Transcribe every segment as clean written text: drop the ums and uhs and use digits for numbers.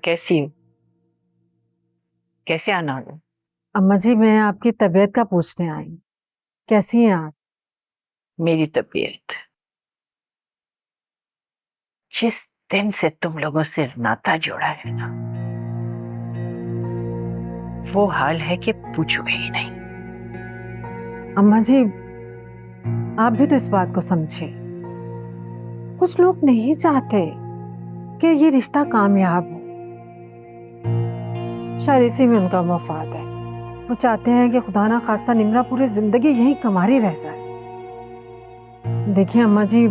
कैसी हो? कैसे आना हो? अम्मा जी, मैं आपकी तबीयत का पूछने आई। कैसी हैं आप? मेरी तबीयत जिस दिन से तुम लोगों से नाता जोड़ा है ना, वो हाल है कि पूछो ही नहीं। अम्मा जी, आप भी तो इस बात को समझे। कुछ लोग नहीं चाहते कि ये रिश्ता कामयाब हो। शायद इसी में उनका मफाद है। वो चाहते हैं कि खुदा ना खास्ता निम्रा पूरी जिंदगी यहीं कमारी रह जाए। देखिए अम्मा जी,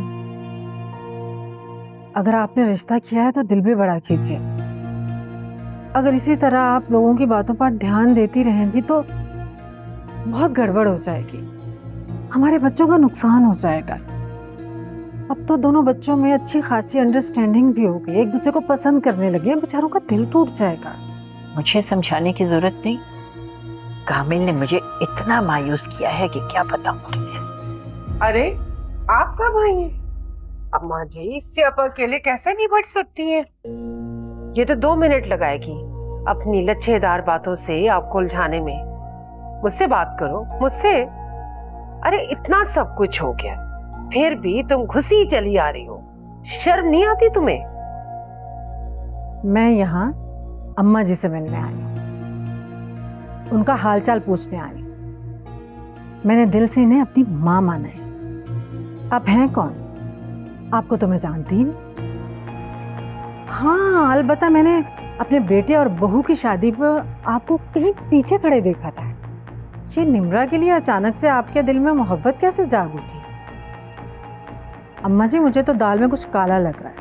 अगर आपने रिश्ता किया है तो दिल भी बड़ा कीजिए। अगर इसी तरह आप लोगों की बातों पर ध्यान देती रहेंगी तो बहुत गड़बड़ हो जाएगी। हमारे बच्चों का नुकसान हो जाएगा। अब तो दोनों बच्चों में अच्छी खासी अंडरस्टैंडिंग भी हो गई, एक दूसरे को पसंद करने लगे। बेचारों का दिल टूट जाएगा। मुझे समझाने की जरूरत नहीं। कामिल ने मुझे इतना मायूस किया है कि क्या बताऊं तुम्हें। अरे आप कब आई हैं? अम्मा जी, इससे आप अकेले कैसे निपट सकती हैं? ये तो 2 मिनट लगाएगी अपनी लच्छेदार बातों से आपको उलझाने में। मुझसे बात करो, मुझसे। अरे इतना सब कुछ हो गया, फिर भी तुम घुसी चली आ रही हो। शर्म नहीं आती तुम्हें? मैं यहाँ अम्मा जी से मिलने आई हूँ, उनका हालचाल पूछने आई। मैंने दिल से इन्हें अपनी माँ माना है। आप हैं कौन? आपको तो मैं जानती ही नहीं। हाँ, अलबत्ता मैंने अपने बेटे और बहू की शादी पर आपको कहीं पीछे खड़े देखा था। ये निम्रा के लिए अचानक से आपके दिल में मोहब्बत कैसे जाग उठी? अम्मा जी, मुझे तो दाल में कुछ काला लग रहा है।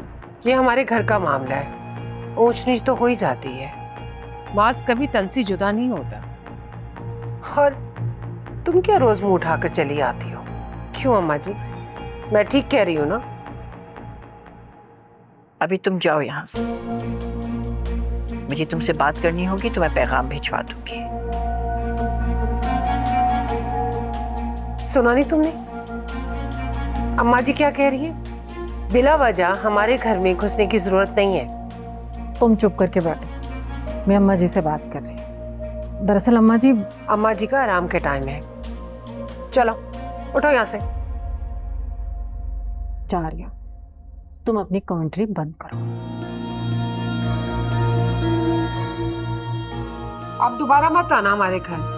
ये हमारे घर का मामला है, ऊंच नीच तो हो ही जाती है। मांस कभी तन से जुदा नहीं होता। और तुम क्या रोज मुंह उठाकर चली आती हो? क्यों अम्मा जी, मैं ठीक कह रही हूँ ना? अभी तुम जाओ यहाँ से। मुझे तुमसे बात करनी होगी तो मैं पैगाम भिजवा दूंगी। सुना नहीं तुमने अम्मा जी क्या कह रही है? बिला वजह हमारे घर में घुसने की जरूरत नहीं है। तुम चुप करके बैठो, मैं अम्मा जी से बात कर रही हूँ। दरअसल अम्मा जी का आराम के टाइम है। चलो उठो यहाँ से। चारिया, तुम अपनी कमेंट्री बंद करो। अब दोबारा मत आना हमारे घर।